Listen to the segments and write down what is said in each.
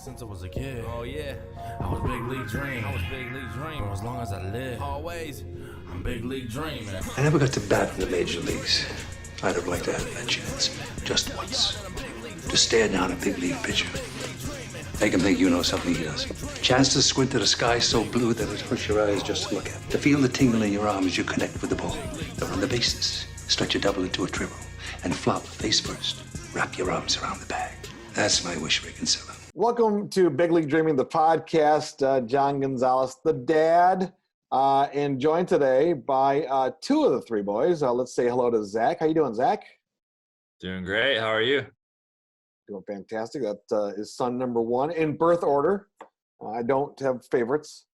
since I was a kid. Oh yeah, I was big league dream. I was big league dream. For as long as I live, Always. I'm big league dreaming. I never got to bat in the major leagues. I'd have liked to have that chance, just once. To stare down a big league pitcher. Make him think you know something he doesn't. Chance to squint at a sky so blue that it hurts your eyes just to look at. To feel the tingle in your arm as you connect with the ball. To run the bases, stretch a double into a triple, and flop face first. Wrap your arms around the bag. That's my wish, Rick and Silla. Welcome to Big League Dreaming, the podcast. John Gonzalez, the dad, and joined today by two of the three boys. Let's say hello to Zach. How you doing, Zach? Doing great. How are you? Doing fantastic. That is son number one in birth order. I don't have favorites.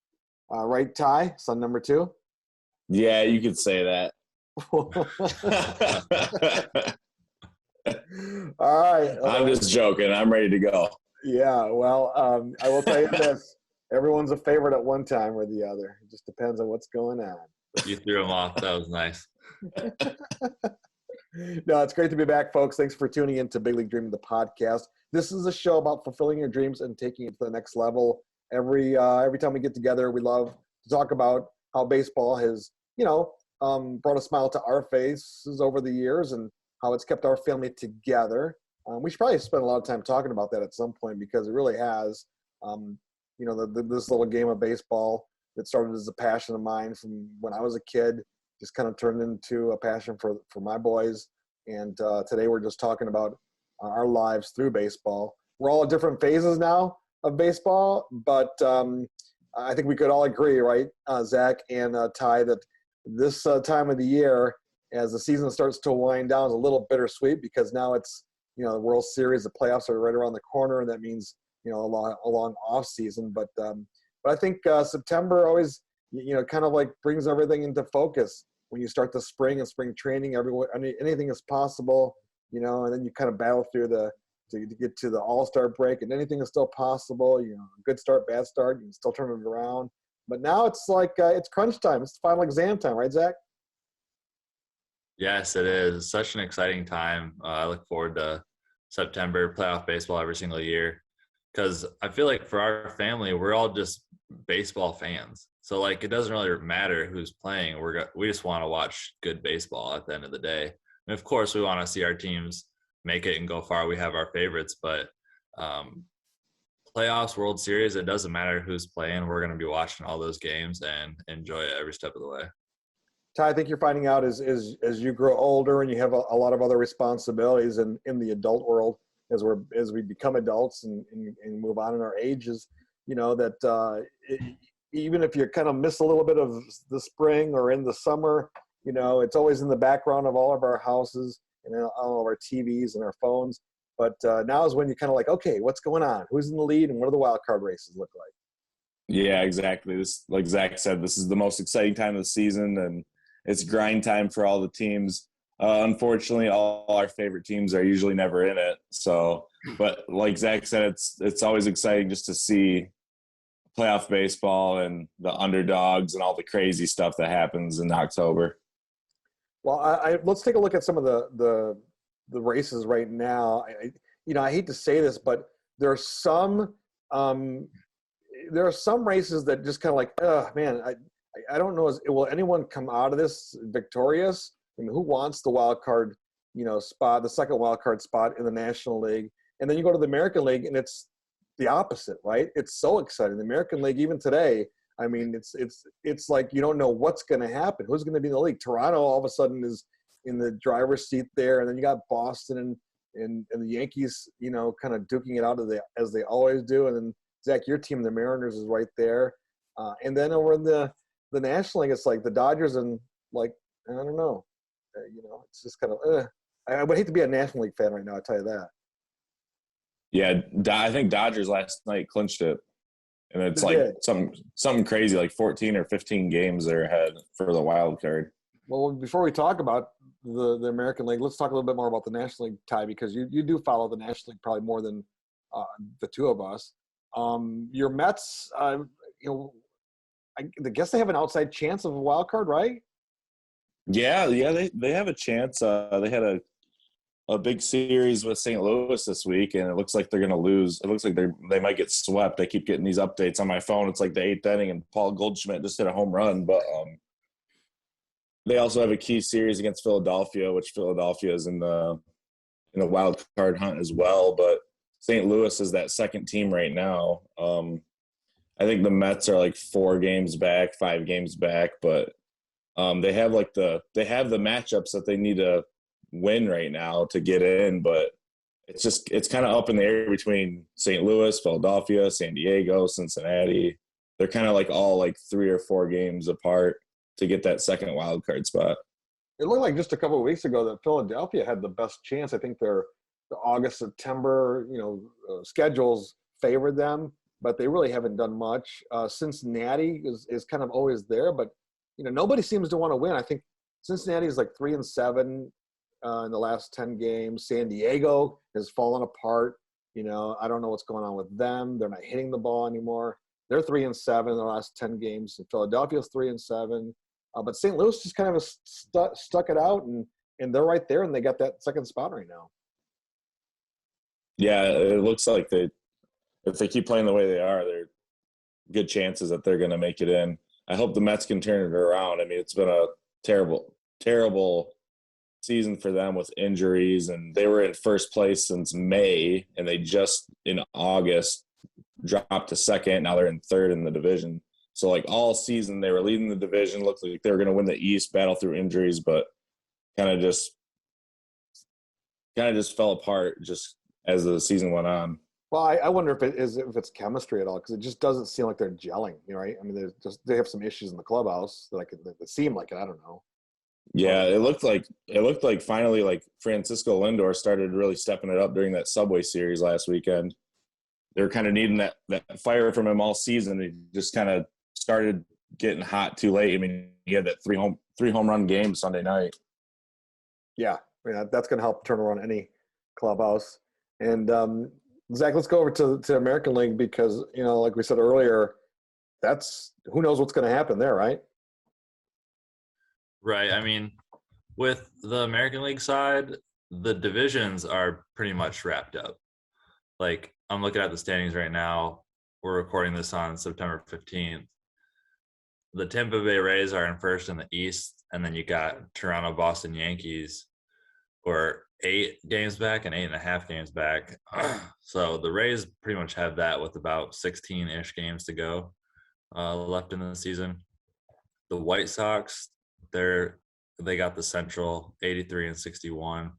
Right, Ty, son number two? Yeah, you could say that. All right. I'm just joking. I'm ready to go. Yeah, well, I will tell you this. Everyone's a favorite at one time or the other. It just depends on what's going on. You threw him off. That was nice. No, it's great to be back, folks. Thanks for tuning in to Big League Dreaming, the podcast. This is a show about fulfilling your dreams and taking it to the next level. Every time we get together, we love to talk about how baseball has, brought a smile to our faces over the years and how it's kept our family together. We should probably spend a lot of time talking about that at some point because it really has. This little game of baseball that started as a passion of mine from when I was a kid just kind of turned into a passion for my boys. And today we're just talking about our lives through baseball. We're all at different phases now of baseball, but I think we could all agree, right, Zach and Ty, that this time of the year, as the season starts to wind down, is a little bittersweet because now it's, the World Series, the playoffs are right around the corner, and that means, a long off season. But I think September always, kind of like brings everything into focus when you start the spring and spring training. Anything is possible, and then you kind of battle through to get to the All-Star break, and anything is still possible. Good start, bad start, you can still turn it around. But now it's like it's crunch time. It's final exam time, right, Zach? Yes, it is. It's such an exciting time. I look forward to September playoff baseball every single year because I feel like for our family, we're all just baseball fans. So, it doesn't really matter who's playing. We just want to watch good baseball at the end of the day. And, of course, we want to see our teams make it and go far. We have our favorites. But playoffs, World Series, it doesn't matter who's playing. We're going to be watching all those games and enjoy it every step of the way. Ty, I think you're finding out as you grow older and you have a lot of other responsibilities in the adult world as we become adults and move on in our ages, even if you kind of miss a little bit of the spring or in the summer, it's always in the background of all of our houses and all of our TVs and our phones. But now is when you kind of like, okay, what's going on? Who's in the lead and what do the wild card races look like? Yeah, exactly. This, like Zach said, this is the most exciting time of the season, and it's grind time for all the teams. Unfortunately, all our favorite teams are usually never in it. So, but like Zach said, it's always exciting just to see playoff baseball and the underdogs and all the crazy stuff that happens in October. Well, let's take a look at some of the races right now. I hate to say this, but there are some races that just kind of like, oh man, I don't know. Will anyone come out of this victorious? I mean, who wants the wild card, spot, the second wild card spot in the National League? And then you go to the American League, and it's the opposite, right? It's so exciting. The American League, even today, I mean, it's like you don't know what's going to happen. Who's going to be in the league? Toronto all of a sudden is in the driver's seat there, and then you got Boston and the Yankees, kind of duking it out as they always do. And then Zach, your team, the Mariners, is right there. And then over in the National League, it's like the Dodgers and I don't know. It's just kind of I would hate to be a National League fan right now, I'll tell you that. Yeah, I think Dodgers last night clinched it. And it's something crazy, like 14 or 15 games they're ahead for the wild card. Well, before we talk about the American League, let's talk a little bit more about the National League, Ty, because you do follow the National League probably more than the two of us. Your Mets, I guess they have an outside chance of a wild card, right? Yeah, they have a chance. They had a a big series with St. Louis this week, and it looks like they're going to lose. It looks like they might get swept. I keep getting these updates on my phone. It's like the 8th inning, and Paul Goldschmidt just hit a home run. But they also have a key series against Philadelphia, which Philadelphia is in the wild card hunt as well. But St. Louis is that second team right now. I think the Mets are like 4 games back, 5 games back, but they have the matchups that they need to win right now to get in, but it's kind of up in the air between St. Louis, Philadelphia, San Diego, Cincinnati. They're kind of like all like 3 or 4 games apart to get that second wild card spot. It looked like just a couple of weeks ago that Philadelphia had the best chance. I think the August, September, schedules favored them, but they really haven't done much. Cincinnati is kind of always there, but nobody seems to want to win. I think Cincinnati is like 3-7 in the last 10 games. San Diego has fallen apart. I don't know what's going on with them. They're not hitting the ball anymore. They're 3-7 in the last 10 games. And Philadelphia's 3-7. But St. Louis just kind of stuck it out, and they're right there, and they got that second spot right now. Yeah, it looks like if they keep playing the way they are, they're good chances that they're going to make it in. I hope the Mets can turn it around. I mean, it's been a terrible, terrible season for them with injuries, and they were in first place since May, and they just in August dropped to second. Now they're in third in the division. So like all season they were leading the division, looked like they were going to win the East, battle through injuries, but kind of just fell apart just as the season went on. Well, I wonder if it's chemistry at all, because it just doesn't seem like they're gelling, right? I mean, they have some issues in the clubhouse that seem like it. I don't know. Yeah, it looked like finally like Francisco Lindor started really stepping it up during that Subway Series last weekend. They were kind of needing that fire from him all season. He just kind of started getting hot too late. I mean, he had that three home run game Sunday night. Yeah, I mean, that's going to help turn around any clubhouse. And Zach, let's go over to American League, because like we said earlier, that's who knows what's going to happen there, right? Right. I mean, with the American League side, the divisions are pretty much wrapped up. Like, I'm looking at the standings right now. We're recording this on September 15th. The Tampa Bay Rays are in first in the East, and then you got Toronto, Boston Yankees, who are 8 games back and 8.5 games back. So the Rays pretty much have that with about 16-ish games to go left in the season. The White Sox, they got the Central 83 and 61.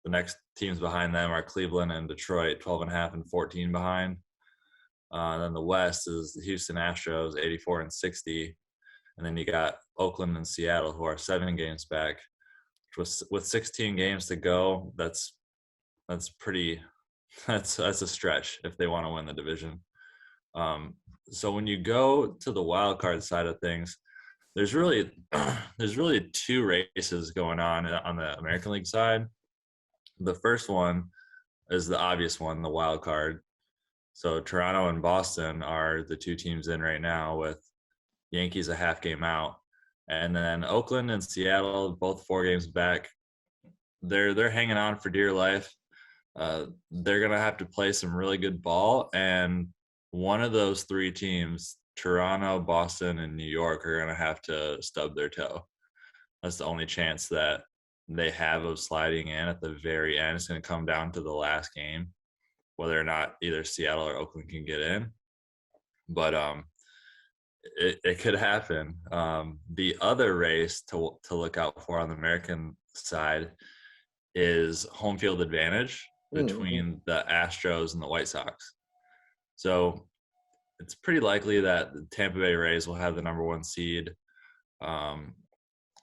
The next teams behind them are Cleveland and Detroit, 12.5 and 14 behind. Then the West is the Houston Astros, 84 and 60. And then you got Oakland and Seattle, who are 7 games back. With 16 games to go, that's a stretch if they want to win the division. So when you go to the wild card side of things, there's really 2 races going on the American League side. The first one is the obvious one, the wild card. So Toronto and Boston are the 2 teams in right now, with Yankees a half game out. And then Oakland and Seattle, both 4 games back. They're hanging on for dear life. They're going to have to play some really good ball. And one of those 3 teams, Toronto, Boston, and New York, are going to have to stub their toe. That's the only chance that they have of sliding in at the very end. It's going to come down to the last game, whether or not either Seattle or Oakland can get in. But it could happen. The other race to look out for on the American side is home field advantage between the Astros and the White Sox. So it's pretty likely that the Tampa Bay Rays will have the number 1 seed.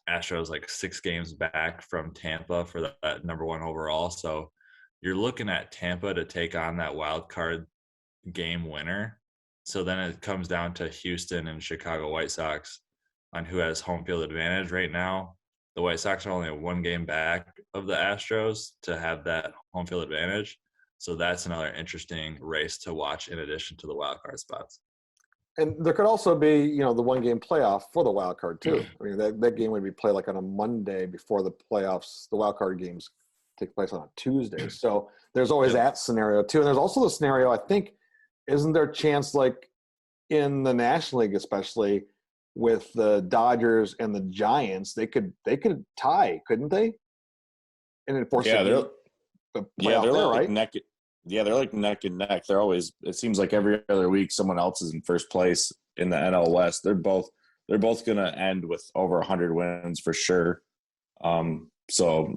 Astros like 6 games back from Tampa for that number 1 overall. So you're looking at Tampa to take on that wild card game winner. So then it comes down to Houston and Chicago White Sox on who has home field advantage right now. The White Sox are only 1 game back of the Astros to have that home field advantage. So that's another interesting race to watch in addition to the wild card spots. And there could also be, the 1-game playoff for the wild card too. I mean, that game would be played like on a Monday before the playoffs, the wild card games takes place on a Tuesday. So there's always that scenario too. And there's also the scenario, I think, isn't there a chance, like in the National League, especially with the Dodgers and the Giants, they could tie, couldn't they? And enforce the playoff there, right? They're like neck and neck. They're always, it seems like every other week someone else is in first place in the NL West. They're both going to end with over 100 wins for sure. So,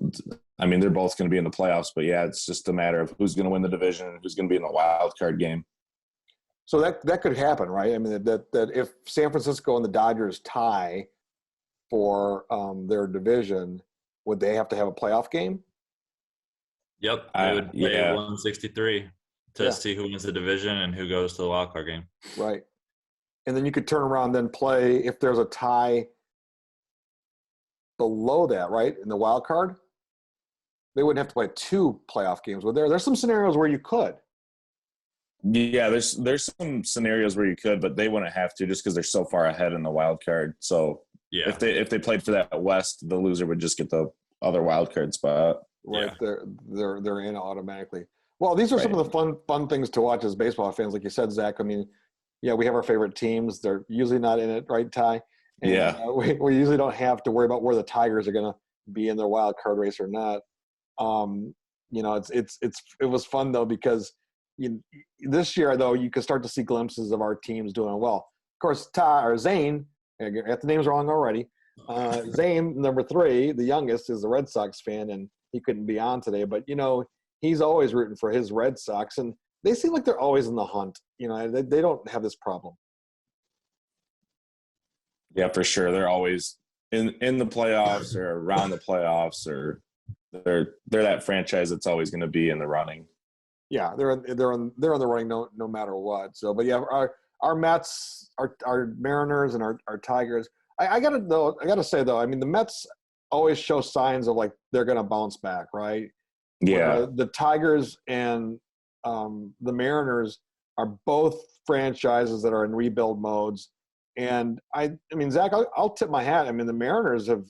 I mean, they're both going to be in the playoffs, but yeah, it's just a matter of who's going to win the division and who's going to be in the wild card game. So that could happen, right? I mean, that if San Francisco and the Dodgers tie for their division, would they have to have a playoff game? Yep, they would play 163 to see who wins the division and who goes to the wild card game. Right. And then you could turn around and play if there's a tie below that, right, in the wild card. They wouldn't have to play 2 playoff games. Would there? There's some scenarios where you could. Yeah, there's some scenarios where you could, but they wouldn't have to just because they're so far ahead in the wild card. So if they played for that West, the loser would just get the other wild card spot. Right, they're in automatically. Well, these are some of the fun things to watch as baseball fans, like you said, Zach. I mean, yeah, we have our favorite teams. They're usually not in it, right, Ty? And, we usually don't have to worry about where the Tigers are going to be in their wild card race or not. You know, it was fun though because this year though you could start to see glimpses of our teams doing well. Of course, Zane, I got the names wrong already. Zane, number 3, the youngest, is a Red Sox fan, and he couldn't be on today. But you know, he's always rooting for his Red Sox, and they seem like they're always in the hunt. You know, they don't have this problem. Yeah, for sure. They're always in the playoffs or around the playoffs, or they're that franchise that's always going to be in the running. Yeah, they're in the running no matter what. So, but yeah, our Mets, our Mariners, and our Tigers. I gotta say though, I mean the Mets always show signs of like they're going to bounce back, right? Yeah. The Tigers and the Mariners are both franchises that are in rebuild modes. And I mean, Zach, I'll tip my hat. I mean, the Mariners have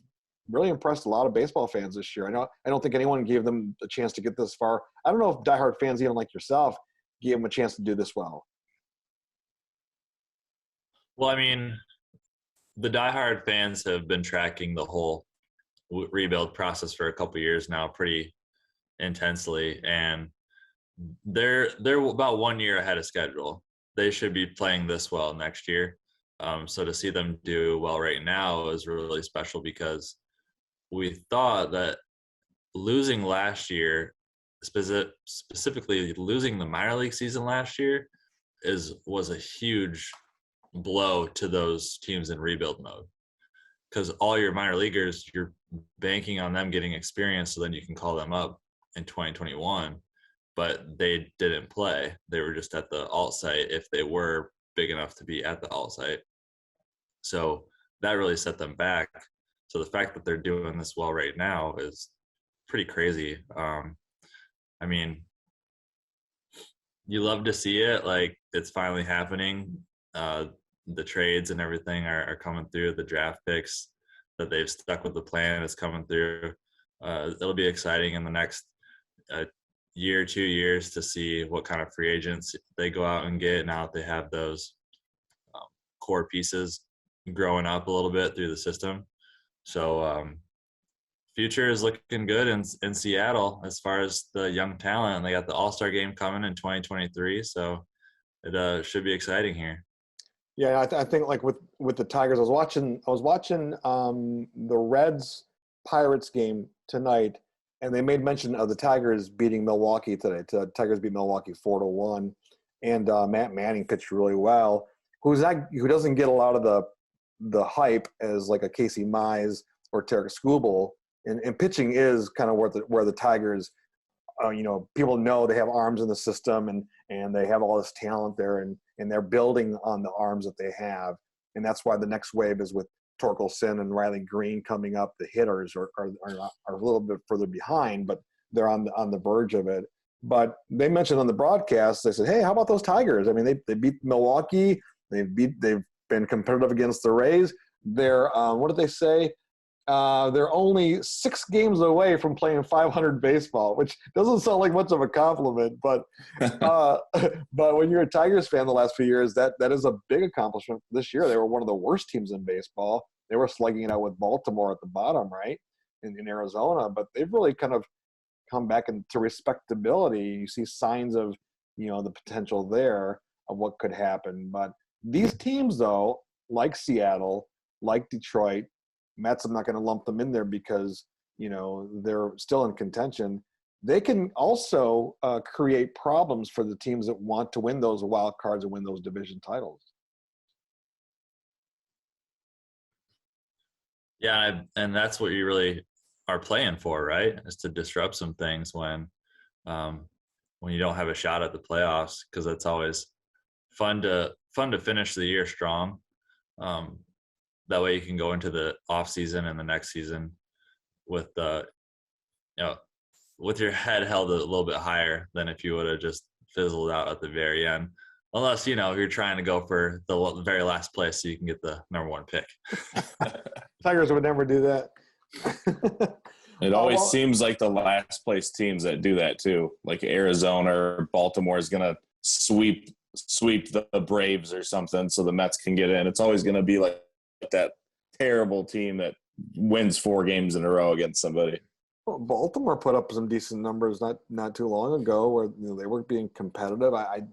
really impressed a lot of baseball fans this year. I don't think anyone gave them a chance to get this far. I don't know if diehard fans, even like yourself, gave them a chance to do this well. Well, I mean, the diehard fans have been tracking the whole rebuild process for a couple of years now pretty intensely, and they're about 1 year ahead of schedule. They should be playing this well next year. So to see them do well right now is really special because we thought that losing last year, specifically losing the minor league season last year, was a huge blow to those teams in rebuild mode. Because all your minor leaguers, you're banking on them getting experience so then you can call them up in 2021. But they didn't play. They were just at the alt site if they were big enough to be at the alt site. So that really set them back. So the fact that they're doing this well right now is pretty crazy. I mean, you love to see it. Like, it's finally happening. The trades and everything are coming through. The draft picks that they've stuck with the plan is coming through. It'll be exciting in the next year, 2 years to see what kind of free agents they go out and get now that they have those core pieces growing up a little bit through the system. So future is looking good in Seattle as far as the young talent, and they got the All-Star game coming in 2023. So it should be exciting here. Yeah, I think like with the Tigers, I was watching the Reds Pirates game tonight, and they made mention of the Tigers beating Milwaukee today. Tigers beat Milwaukee 4-1, and Matt Manning pitched really well. Who doesn't get a lot of the hype as like a Casey Mize or Tarek Skubal, and pitching is kind of where the Tigers, people know they have arms in the system and they have all this talent there, and they're building on the arms that they have, and that's why the next wave is with Torkelson and Riley Green coming up. The hitters are a little bit further behind, but they're on the verge of it. But they mentioned on the broadcast, they said, "Hey, how about those Tigers? I mean, they beat Milwaukee. They've been competitive against the Rays. They're what did they say? they're only 6 games away from playing 500 baseball, which doesn't sound like much of a compliment, but but when you're a Tigers fan the last few years, that is a big accomplishment. This year, they were one of the worst teams in baseball. They were slugging it out with Baltimore at the bottom, right, in Arizona, but they've really kind of come back into respectability. You see signs of, the potential there of what could happen. But these teams, though, like Seattle, like Detroit, Mets, I'm not going to lump them in there because, they're still in contention. They can also create problems for the teams that want to win those wild cards and win those division titles. Yeah, and that's what you really are playing for, right? Is to disrupt some things when you don't have a shot at the playoffs, because it's always fun to finish the year strong. That way you can go into the off season and the next season with with your head held a little bit higher than if you would have just fizzled out at the very end. Unless, you're trying to go for the very last place so you can get the number 1 pick. Tigers would never do that. It always seems like the last place teams that do that too. Like Arizona or Baltimore is going to sweep the Braves or something so the Mets can get in. It's always going to be like that terrible team that wins 4 games in a row against somebody. Well, Baltimore put up some decent numbers not too long ago where they were being competitive. I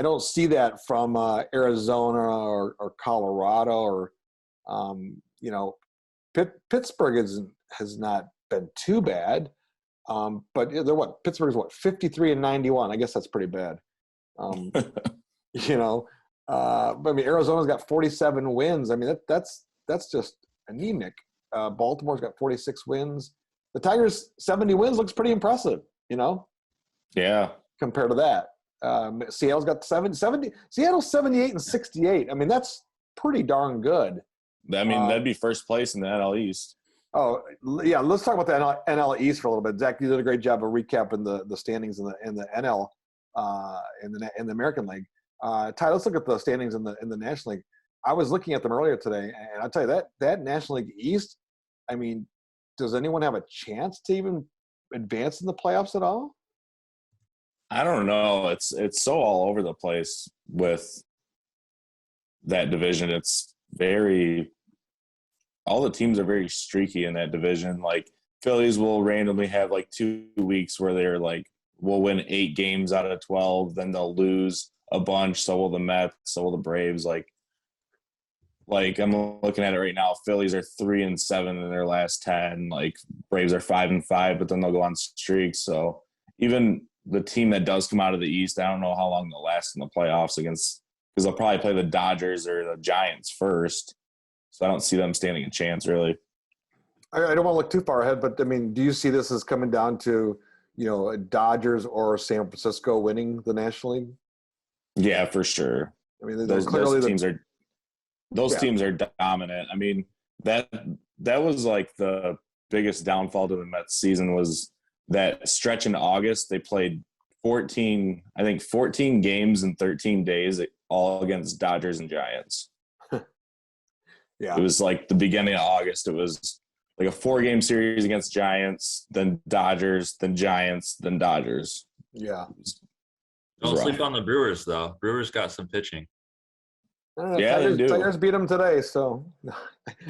don't see that from Arizona or Colorado or Pittsburgh has not been too bad, but they're Pittsburgh's 53-91. I guess that's pretty bad. But Arizona's got 47 wins. That's just anemic. Baltimore's got 46 wins. The Tigers 70 wins looks pretty impressive. Yeah. Compared to that, Seattle's got 70. Seattle's 78-68. That's pretty darn good. That'd be first place in the NL East. Oh yeah, let's talk about the NL East for a little bit. Zach, you did a great job of recapping the standings in the NL in the American League. Ty, let's look at the standings in the National League. I was looking at them earlier today, and I'll tell you that National League East. Does anyone have a chance to even advance in the playoffs at all? I don't know. It's so all over the place with that division. It's all the teams are very streaky in that division. Like Phillies will randomly have 2 weeks where they're will win 8 games out of 12, then they'll lose a bunch. So will the Mets, so will the Braves. I'm looking at it right now. Phillies are 3-7 in their last 10. Braves are 5-5, but then they'll go on streaks. So even the team that does come out of the East, I don't know how long they'll last in the playoffs because they'll probably play the Dodgers or the Giants first. So I don't see them standing a chance, really. I don't want to look too far ahead, but do you see this as coming down to, Dodgers or San Francisco winning the National League? Yeah, for sure. Those teams are dominant. That was the biggest downfall to the Mets season was that stretch in August. They played 14 games in 13 days, all against Dodgers and Giants. Yeah. It was the beginning of August. It was a 4-game series against Giants, then Dodgers, then Giants, then Dodgers. Yeah. Don't sleep on the Brewers, though. Brewers got some pitching. Yeah, they do. Tigers beat them today, so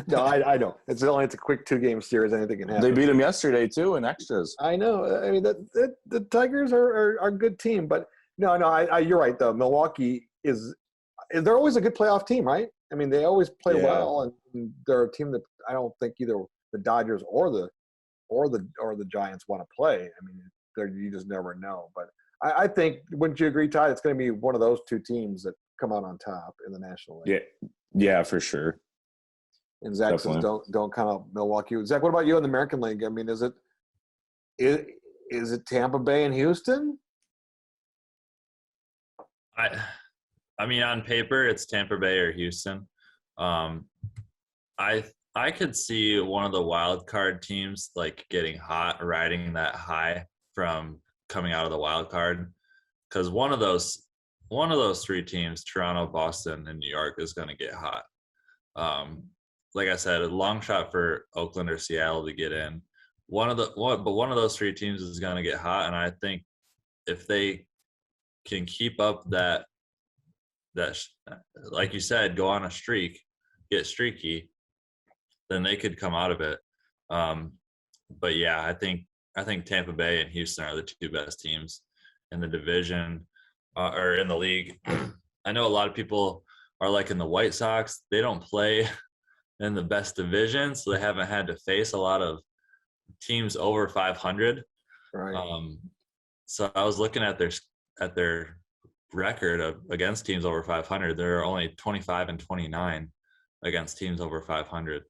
no, I don't. It's a quick 2-game series. Anything can happen. They beat them yesterday too in extras. I know. The Tigers are a good team, but no, you're right though. Milwaukee they're always a good playoff team, right? They always play well, and they're a team that I don't think either the Dodgers or the Giants want to play. You just never know. But I think, wouldn't you agree, Ty? It's going to be one of those 2 teams that come out on top in the National League. Yeah, for sure. And Zach says don't count out Milwaukee. Zach, what about you in the American League? Is it Tampa Bay and Houston? On paper, it's Tampa Bay or Houston. I could see one of the wild card teams getting hot, riding that high from coming out of the wild card, because one of those 3 teams, Toronto, Boston, and New York, is going to get hot. like I said, a long shot for Oakland or Seattle to get in. One of those three teams is going to get hot, and I think if they can keep up that like you said, go on a streak, get streaky, then they could come out of it. But yeah, I think Tampa Bay and Houston are the two best teams in the division or in the league. I know a lot of people are like in the White Sox. They don't play in the best division, so they haven't had to face a lot of teams over 500. Right. So I was looking at their record against teams over 500. They're only 25 and 29 against teams over 500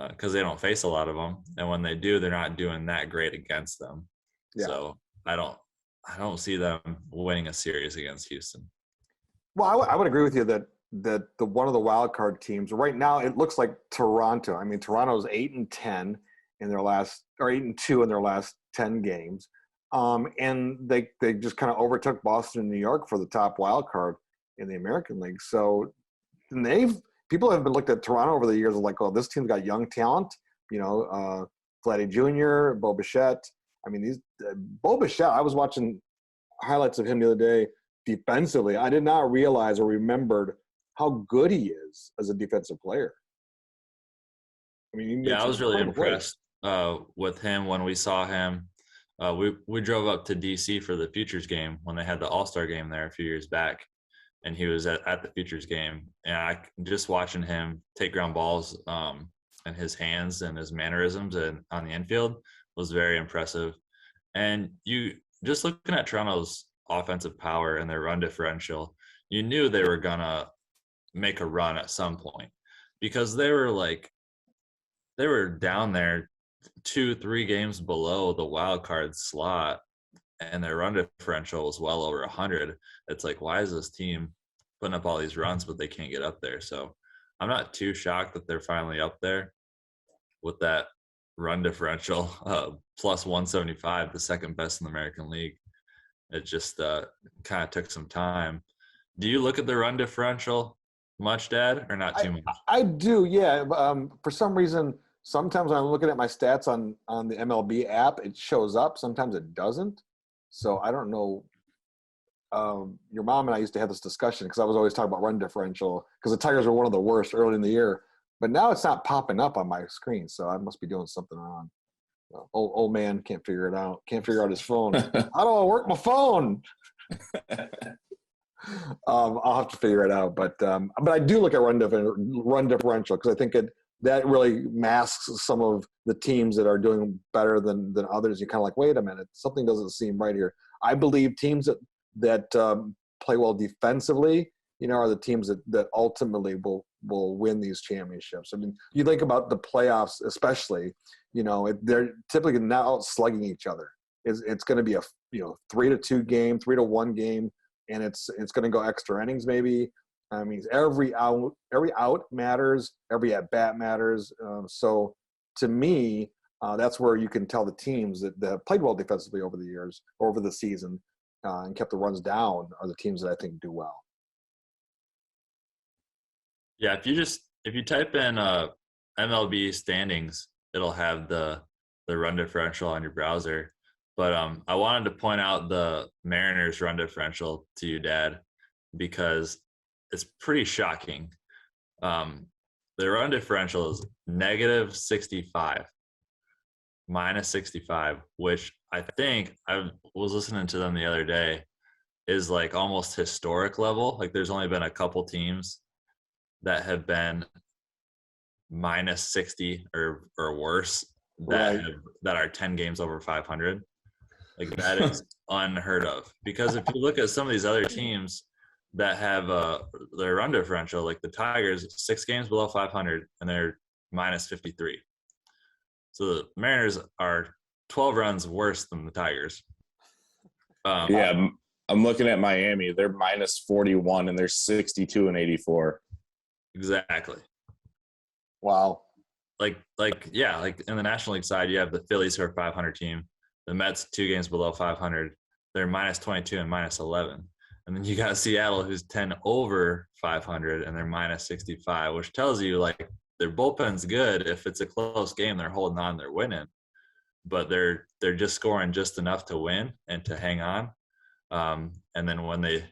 because they don't face a lot of them, and when they do, they're not doing that great against them. Yeah. So I don't see them winning a series against Houston. Well, I would agree with you that the one of the wild card teams right now, it looks like Toronto. I mean, Toronto's 8-10 in their last, or 8-2 in their last 10 games. And they just kind of overtook Boston and New York for the top wild card in the American League. So people have been looked at Toronto over the years like, oh, this team's got young talent, Vladdy Jr., Bo Bichette. I mean, Bo Bichette, I was watching highlights of him the other day defensively. I did not realize or remembered how good he is as a defensive player. I mean, I was really impressed with him when we saw him. We drove up to DC for the Futures game when they had the All-Star game there a few years back, and he was at the Futures game. And just watching him take ground balls and his hands and his mannerisms on the infield was very impressive. And you just looking at Toronto's offensive power and their run differential, you knew they were gonna make a run at some point because they were down there 2-3 games below the wild card slot, and their run differential was well over 100. It's like, why is this team putting up all these runs but they can't get up there? So I'm not too shocked that they're finally up there with that run differential plus 175, the second best in the American League. It just kind of took some time. Do you look at the run differential much, Dad, or not too much? I do, yeah. For some reason, sometimes when I'm looking at my stats on the MLB app, it shows up. Sometimes it doesn't. So I don't know. Your mom and I used to have this discussion because I was always talking about run differential because the Tigers were one of the worst early in the year. But now it's not popping up on my screen, so I must be doing something wrong. Old man can't figure it out. Can't figure out his phone. How do I work my phone? I'll have to figure it out. But I do look at run differential because I think that really masks some of the teams that are doing better than others. You're kind of like, wait a minute, something doesn't seem right here. I believe teams that play well defensively, are the teams that ultimately will win these championships. I mean, you think about the playoffs, especially, they're typically not out slugging each other. It's going to be a 3-2 game, 3-1 game, and it's going to go extra innings maybe. I mean, every out matters, every at bat matters. So to me, that's where you can tell the teams that have played well defensively over the years, over the season, and kept the runs down are the teams that I think do well. Yeah, if you type in MLB standings, it'll have the run differential on your browser. But I wanted to point out the Mariners run differential to you, Dad, because it's pretty shocking. The run differential is -65, -65, which I think I was listening to them the other day is like almost historic level. Like there's only been a couple teams that have been -60 or worse that are 10 games over 500. Like that is unheard of, because if you look at some of these other teams that have their run differential, like the Tigers, 6 games below 500 and they're -53. So the Mariners are 12 runs worse than the Tigers. I'm looking at Miami. They're -41 and they're 62 and 84. Exactly. Wow. Like in the National League side, you have the Phillies, who are a 500 team. The Mets, 2 games below 500. They're -22 and -11. And then you got Seattle, who's 10 over 500, and they're -65, which tells you like their bullpen's good. If it's a close game, they're holding on, they're winning. But they're just scoring just enough to win and to hang on. And then when they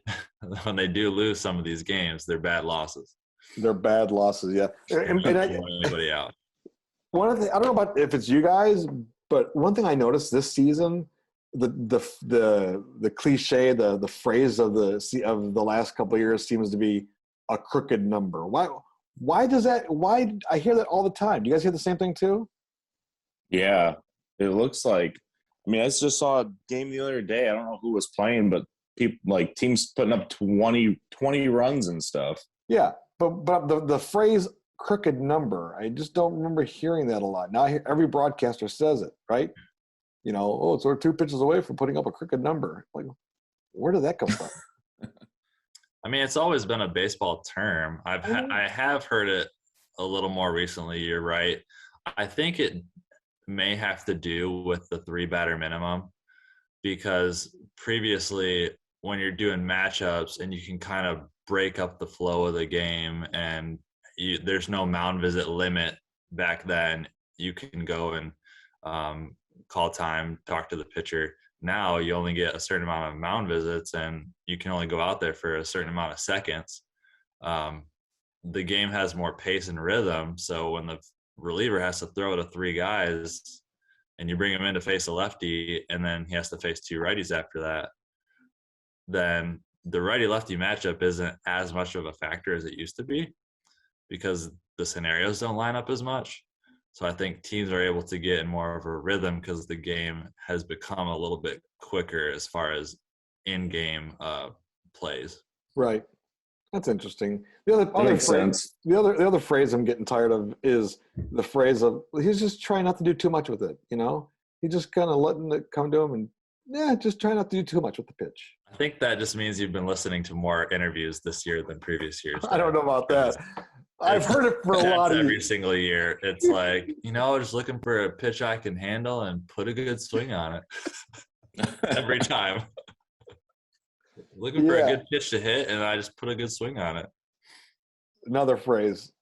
when they do lose some of these games, they're bad losses. They're bad losses, yeah. And Anybody out. one of the, I don't know about if it's you guys, but one thing I noticed this season, the cliche, the phrase of the last couple of years seems to be a crooked number. Why does that? Why I hear that all the time? Do you guys hear the same thing too? Yeah, it looks like. I mean, I just saw a game the other day. I don't know who was playing, but people like teams putting up 20 runs and stuff. Yeah, but the phrase crooked number, I just don't remember hearing that a lot. Now I hear every broadcaster says it, right? You know, oh, it's we're 2 pitches away from putting up a crooked number. Like, where did that come from? I mean, it's always been a baseball term. I have heard it a little more recently. You're right. I think it may have to do with the 3-batter minimum, because previously when you're doing matchups and you can kind of break up the flow of the game and there's no mound visit limit back then, you can go and call time, talk to the pitcher. Now you only get a certain amount of mound visits and you can only go out there for a certain amount of seconds. The game has more pace and rhythm. So when the reliever has to throw to 3 guys and you bring him in to face a lefty and then he has to face 2 righties after that, then the righty-lefty matchup isn't as much of a factor as it used to be because the scenarios don't line up as much. So I think teams are able to get in more of a rhythm because the game has become a little bit quicker as far as in-game plays. Right. That's interesting. The other Makes sense. The other phrase I'm getting tired of is the phrase of he's just trying not to do too much with it. You know, he's just kind of letting it come to him and just try not to do too much with the pitch. I think that just means you've been listening to more interviews this year than previous years. I don't know about that. I've heard it for a lot of every years. single year. It's like, just looking for a pitch I can handle and put a good swing on it every time. Looking for a good pitch to hit, and I just put a good swing on it. Another phrase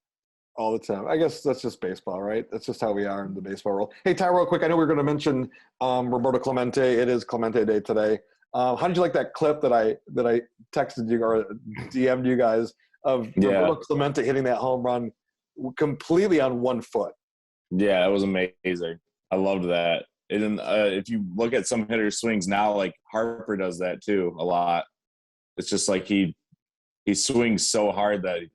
all the time. I guess that's just baseball, right? That's just how we are in the baseball world. Hey, Ty, real quick, I know we were going to mention Roberto Clemente. It is Clemente Day today. How did you like that clip that I texted you or DM'd you guys of Roberto Clemente hitting that home run completely on 1 foot? Yeah, it was amazing. I loved that. And if you look at some hitters' swings now, like Harper does that too a lot. It's just like he swings so hard that he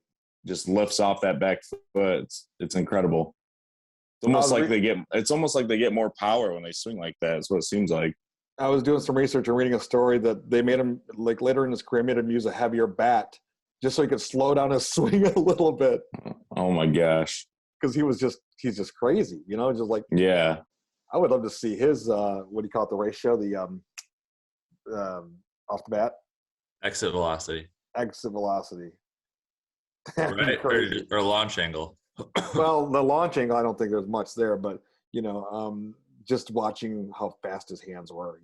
just lifts off that back foot. It's incredible. It's almost like they get more power when they swing like that. That's what it seems like. I was doing some research and reading a story that they made him, like later in his career, made him use a heavier bat just so he could slow down his swing a little bit. Oh my gosh. Because he's just crazy, just like, yeah. I would love to see his, what do you call it, the ratio, the off the bat? Exit velocity. Right, or launch angle. Well, the launch angle, I don't think there's much there, but, just watching how fast his hands were,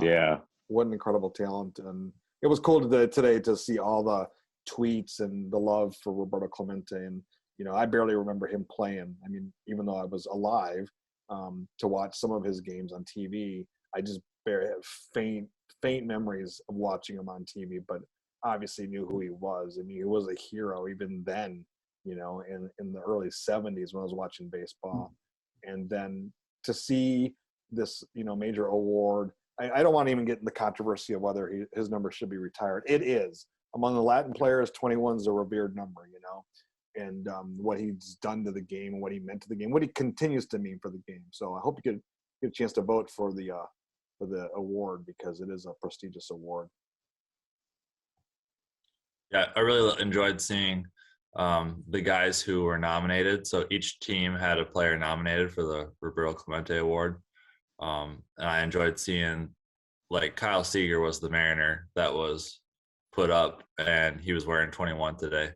Yeah. What an incredible talent. And it was cool today to see all the tweets and the love for Roberto Clemente. And, I barely remember him playing. I mean, even though I was alive to watch some of his games on TV, I just barely have faint memories of watching him on TV, but obviously knew who he was. I mean, he was a hero even then, in the early 70s when I was watching baseball. And then to see this, major award, I don't want to even get in the controversy of whether his number should be retired. It is. Among the Latin players, 21 is a revered number, and what he's done to the game and what he meant to the game, what he continues to mean for the game. So I hope you get a chance to vote for the award because it is a prestigious award. Yeah, I really enjoyed seeing the guys who were nominated. So each team had a player nominated for the Roberto Clemente Award. And I enjoyed seeing, like, Kyle Seager was the Mariner that was put up, and he was wearing 21 today.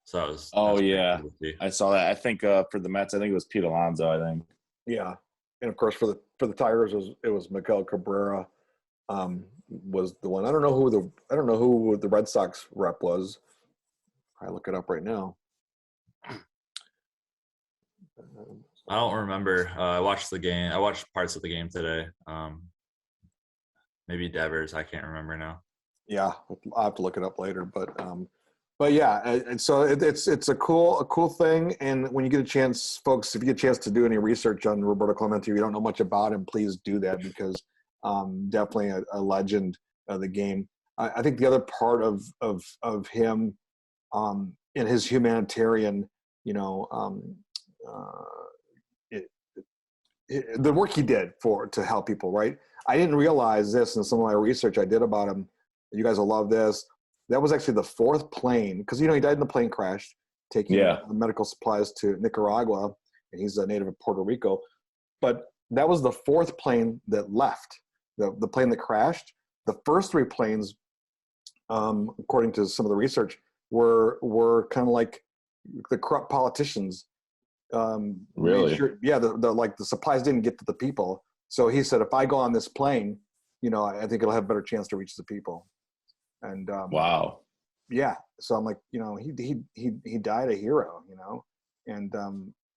So that was yeah, I saw that. I think for the Mets, I think it was Pete Alonso. I think. Yeah, and of course for the Tigers, it was Miguel Cabrera was the one. I don't know who the Red Sox rep was. I look it up right now. I don't remember. I watched the game. I watched parts of the game today. Maybe Devers. I can't remember now. Yeah, I'll have to look it up later. But yeah, and so it's a cool thing. And when you get a chance, folks, if you get a chance to do any research on Roberto Clemente, if you don't know much about him, please do that because definitely a legend of the game. I think the other part of him in his humanitarian, the work he did to help people, right? I didn't realize this in some of my research I did about him. You guys will love this. That was actually the fourth plane, because, he died in the plane crash, taking medical supplies to Nicaragua, and he's a native of Puerto Rico. But that was the fourth plane that left, the plane that crashed. The first three planes, according to some of the research, were kind of like the corrupt politicians. Really? The supplies didn't get to the people. So he said, if I go on this plane, I think it'll have a better chance to reach the people. And wow. Yeah. So I'm like, he died a hero, and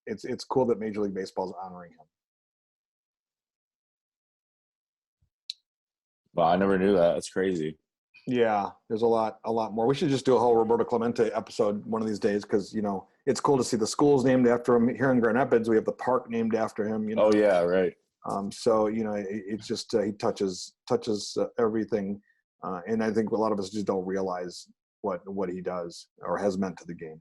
it's cool that Major League Baseball is honoring him. Wow, I never knew that. That's crazy. Yeah, there's a lot more. We should just do a whole Roberto Clemente episode one of these days because it's cool to see the schools named after him. Here in Grand Rapids, we have the park named after him. Oh yeah, right. So it's just he touches everything, and I think a lot of us just don't realize what he does or has meant to the game.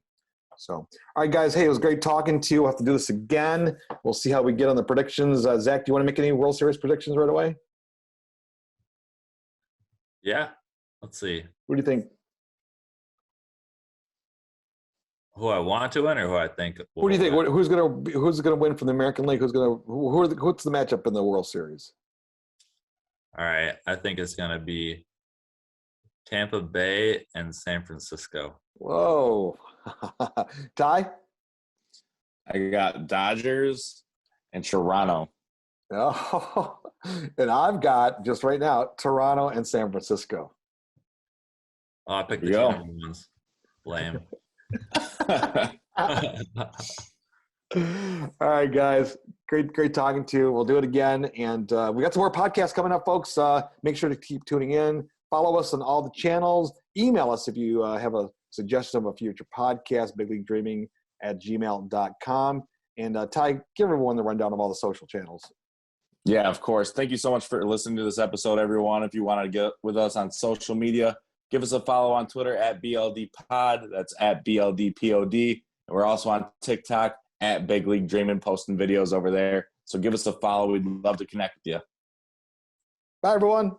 So, all right, guys. Hey, it was great talking to you. We'll have to do this again. We'll see how we get on the predictions. Zach, do you want to make any World Series predictions right away? Yeah. Let's see. What do you think? Who I want to win, or who I think? Who do you think? Who's gonna win from the American League? What's the matchup in the World Series? All right, I think it's gonna be Tampa Bay and San Francisco. Whoa, Ty? I got Dodgers and Toronto. Oh, and I've got just right now Toronto and San Francisco. Oh, I picked the two ones. Lame. All right, guys. Great talking to you. We'll do it again. And we got some more podcasts coming up, folks. Make sure to keep tuning in. Follow us on all the channels. Email us if you have a suggestion of a future podcast, bigleaguedreaming@gmail.com. And Ty, give everyone the rundown of all the social channels. Yeah, of course. Thank you so much for listening to this episode, everyone. If you want to get with us on social media, give us a follow on Twitter @BLDPod. That's @BLDPOD. And we're also on TikTok @BigLeagueDreaming, posting videos over there. So give us a follow. We'd love to connect with you. Bye, everyone.